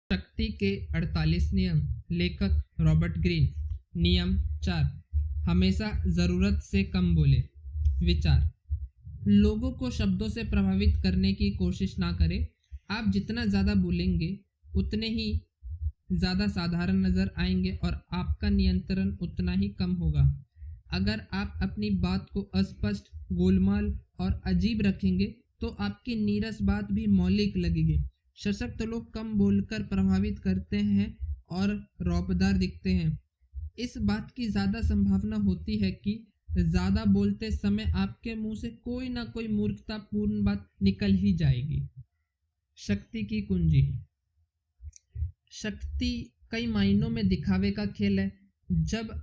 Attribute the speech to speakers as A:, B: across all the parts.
A: शक्ति के 48 नियम। लेखक रॉबर्ट ग्रीन। नियम 4। हमेशा ज़रूरत से कम बोले। विचार: लोगों को शब्दों से प्रभावित करने की कोशिश ना करें। आप जितना ज़्यादा बोलेंगे उतने ही ज़्यादा साधारण नज़र आएंगे और आपका नियंत्रण उतना ही कम होगा। अगर आप अपनी बात को अस्पष्ट, गोलमाल और अजीब रखेंगे तो आपकी नीरस बात भी मौलिक लगेगी। सशक्त लोग कम बोलकर प्रभावित करते हैं और रौबदार दिखते हैं। इस बात की ज़्यादा संभावना होती है कि ज़्यादा बोलते समय आपके मुंह से कोई ना कोई मूर्खतापूर्ण बात निकल ही जाएगी। शक्ति की कुंजी। शक्ति कई मायनों में दिखावे का खेल है। जब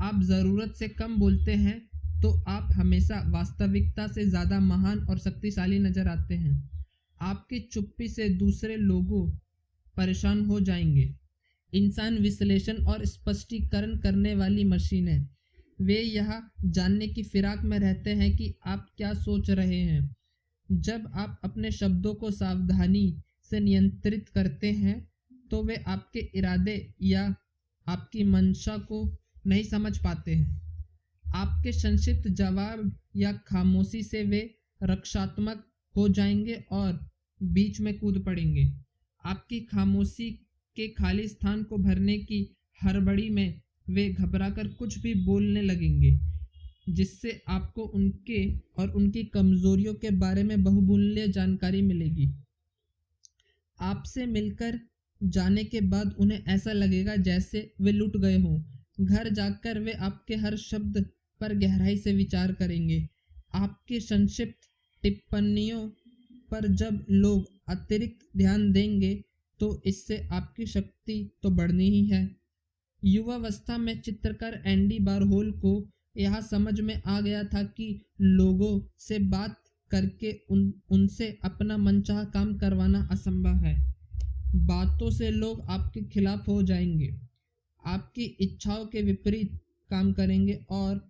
A: आप ज़रूरत से कम बोलते हैं तो आप हमेशा वास्तविकता से ज़्यादा महान और शक्तिशाली नजर आते हैं। आपकी चुप्पी से दूसरे लोगों परेशान हो जाएंगे। इंसान विश्लेषण और स्पष्टीकरण करने वाली मशीन है। वे यह जानने की फिराक में रहते हैं कि आप क्या सोच रहे हैं। जब आप अपने शब्दों को सावधानी से नियंत्रित करते हैं तो वे आपके इरादे या आपकी मंशा को नहीं समझ पाते हैं। आपके संक्षिप्त जवाब या खामोशी से वे रक्षात्मक हो जाएंगे और बीच में कूद पड़ेंगे। आपकी खामोशी के खाली स्थान को भरने की हड़बड़ी में वे घबराकर कुछ भी बोलने लगेंगे, जिससे आपको उनके और उनकी कमजोरियों के बारे में बहुमूल्य जानकारी मिलेगी। आपसे मिलकर जाने के बाद उन्हें ऐसा लगेगा जैसे वे लुट गए हों। घर जाकर वे आपके हर शब्द पर गहराई से विचार करेंगे। आपकी संक्षिप्त टिप्पणियों पर जब लोग अतिरिक्त ध्यान देंगे तो इससे आपकी शक्ति तो बढ़नी ही है। युवावस्था में चित्रकार एंडी वारहोल को यह समझ में आ गया था कि लोगों से बात करके उनसे अपना मनचाहा काम करवाना असंभव है। बातों से लोग आपके खिलाफ हो जाएंगे, आपकी इच्छाओं के विपरीत काम करेंगे और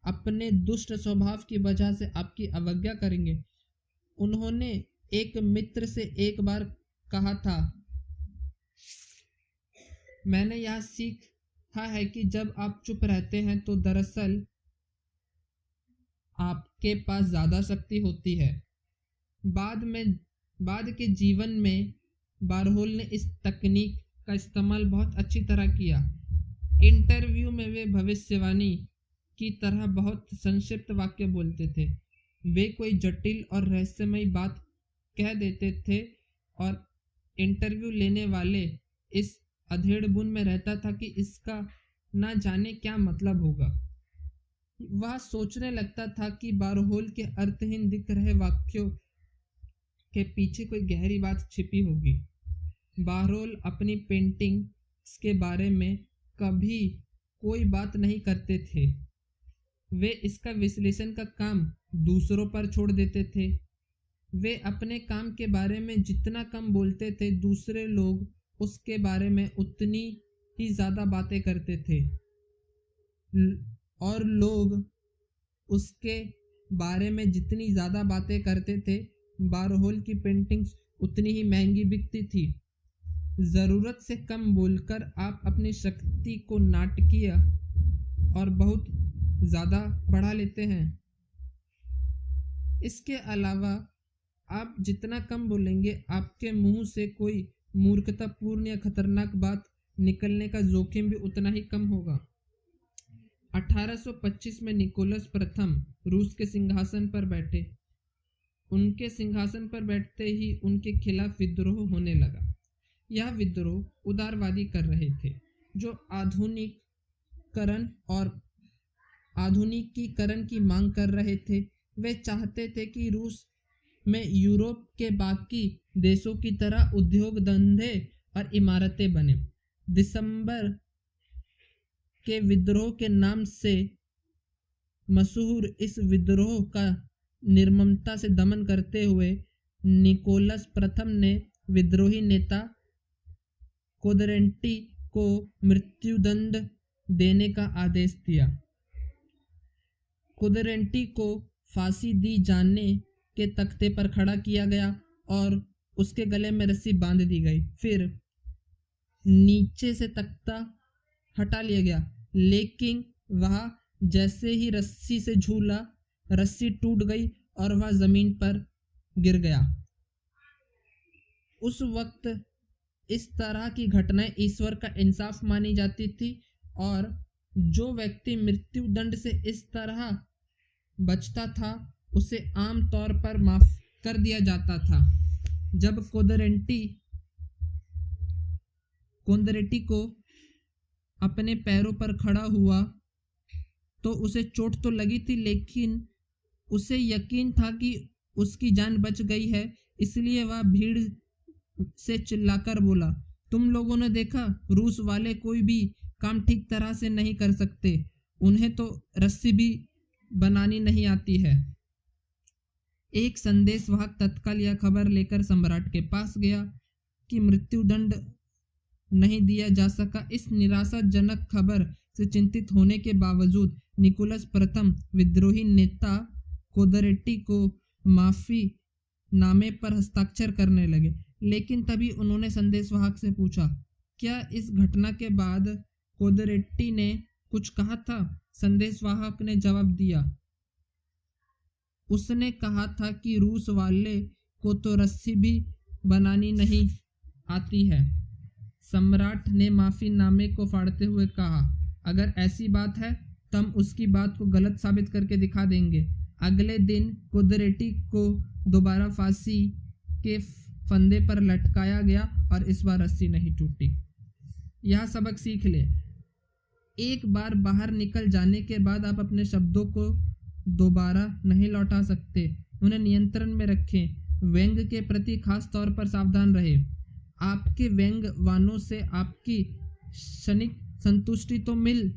A: अपने दुष्ट स्वभाव की वजह से आपकी अवज्ञा करेंगे। उन्होंने एक मित्र से एक बार कहा था, मैंने यह सीखा है कि जब आप चुप रहते हैं तो दरअसल आपके पास ज़्यादा शक्ति होती है। बाद के जीवन में वारहोल ने इस तकनीक का इस्तेमाल बहुत अच्छी तरह किया। इंटरव्यू में वे भविष्यवाणी की तरह बहुत संक्षिप्त वाक्य बोलते थे। वे कोई जटिल और रहस्यमयी बात कह देते थे और इंटरव्यू लेने वाले इस अधेड़ बुन में रहता था कि इसका ना जाने क्या मतलब होगा। वह सोचने लगता था कि वारहोल के अर्थहीन दिख रहे वाक्यों के पीछे कोई गहरी बात छिपी होगी। वारहोल अपनी पेंटिंग्स के बारे में कभी कोई बात नहीं करते थे। वे इसका विश्लेषण का काम दूसरों पर छोड़ देते थे। वे अपने काम के बारे में जितना कम बोलते थे, दूसरे लोग उसके बारे में उतनी ही ज़्यादा बातें करते थे और लोग उसके बारे में जितनी ज़्यादा बातें करते थे, वारहोल की पेंटिंग्स उतनी ही महंगी बिकती थी। ज़रूरत से कम बोलकर आप अपनी शक्ति को नाटकीय और बहुत ज़्यादा बढ़ा लेते हैं। इसके अलावा आप जितना कम बोलेंगे, आपके मुंह से कोई मूर्खतापूर्ण या खतरनाक बात निकलने का जोखिम भी उतना ही कम होगा। 1825 में निकोलस प्रथम रूस के सिंहासन पर बैठे। उनके सिंहासन पर बैठते ही उनके खिलाफ विद्रोह होने लगा। यह विद्रोह उदारवादी कर रहे थे, जो आधुनिकीकरण की मांग कर रहे थे। वे चाहते थे कि रूस में यूरोप के बाकी देशों की तरह उद्योग धंधे और इमारतें बने। दिसंबर के विद्रोह के नाम से मशहूर इस विद्रोह का निर्ममता से दमन करते हुए निकोलस प्रथम ने विद्रोही नेता कोदरेंटी को मृत्युदंड देने का आदेश दिया। कोदरेंटी को फांसी दी जाने के तख्ते पर खड़ा किया गया और उसके गले में रस्सी बांध दी गई। फिर नीचे से तख्ता हटा लिया गया, लेकिन वह जैसे ही रस्सी से झूला, रस्सी टूट गई और वह जमीन पर गिर गया। उस वक्त इस तरह की घटनाएं ईश्वर का इंसाफ मानी जाती थी और जो व्यक्ति मृत्यु दंड से इस तरह बचता था उसे आम तौर पर माफ कर दिया जाता था। जब कोंदरेटी को अपने पैरों पर खड़ा हुआ तो उसे चोट तो लगी थी, लेकिन उसे यकीन था कि उसकी जान बच गई है, इसलिए वह भीड़ से चिल्लाकर बोला, तुम लोगों ने देखा, रूस वाले कोई भी काम ठीक तरह से नहीं कर सकते, उन्हें तो रस्सी भी बनानी नहीं आती है। एक संदेशवाहक तत्काल यह खबर लेकर सम्राट के पास गया कि मृत्युदंड नहीं दिया जा सका। इस निराशाजनक खबर से चिंतित होने के बावजूद निकोलस प्रथम विद्रोही नेता कोदरेटी को माफी नामे पर हस्ताक्षर करने लगे, लेकिन तभी उन्होंने संदेशवाहक से पूछा, क्या इस घटना के बाद कोदरेटी ने कुछ कहा था? संदेशवाहक ने जवाब दिया, उसने कहा था कि रूस वाले को तो रस्सी भी बनानी नहीं आती है। सम्राट ने माफीनामे को फाड़ते हुए कहा, अगर ऐसी बात है तो हम उसकी बात को गलत साबित करके दिखा देंगे। अगले दिन कोदरेटी को दोबारा फांसी के फंदे पर लटकाया गया और इस बार रस्सी नहीं टूटी। यह सबक सीख ले, एक बार बाहर निकल जाने के बाद आप अपने शब्दों को दोबारा नहीं लौटा सकते। उन्हें नियंत्रण में रखें। व्यंग के प्रति खास तौर पर सावधान रहे। आपके व्यंग्यवानों से आपकी क्षणिक संतुष्टि तो मिल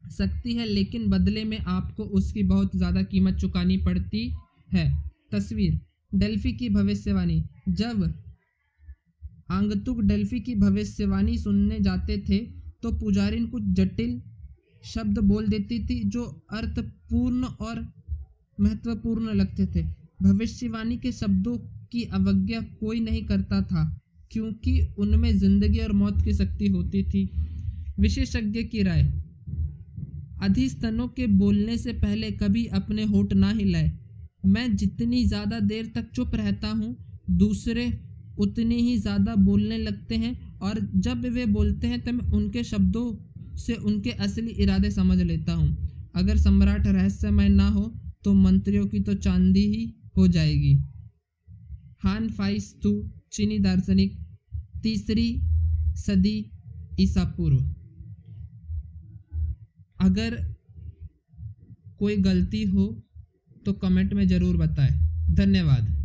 A: सकती है, लेकिन बदले में आपको उसकी बहुत ज़्यादा कीमत चुकानी पड़ती है। तस्वीर डेल्फी की भविष्यवाणी। जब आगंतुक डेल्फी की भविष्यवाणी सुनने जाते थे तो पुजारिन कुछ जटिल शब्द बोल देती थी जो अर्थपूर्ण और महत्वपूर्ण लगते थे। भविष्यवाणी के शब्दों की अवज्ञा कोई नहीं करता था, क्योंकि उनमें जिंदगी और मौत की शक्ति होती थी। विशेषज्ञ की राय, अधिस्तनों के बोलने से पहले कभी अपने होठ ना हिलाए। मैं जितनी ज़्यादा देर तक चुप रहता हूँ, दूसरे उतनी ही ज़्यादा बोलने लगते हैं, और जब वे बोलते हैं तब मैं उनके शब्दों से उनके असली इरादे समझ लेता हूँ। अगर सम्राट रहस्यमय ना हो तो मंत्रियों की तो चांदी ही हो जाएगी। हान फाइस तू, चीनी दार्शनिक, 3री सदी ईसा पूर्व। अगर कोई गलती हो तो कमेंट में ज़रूर बताएं। धन्यवाद।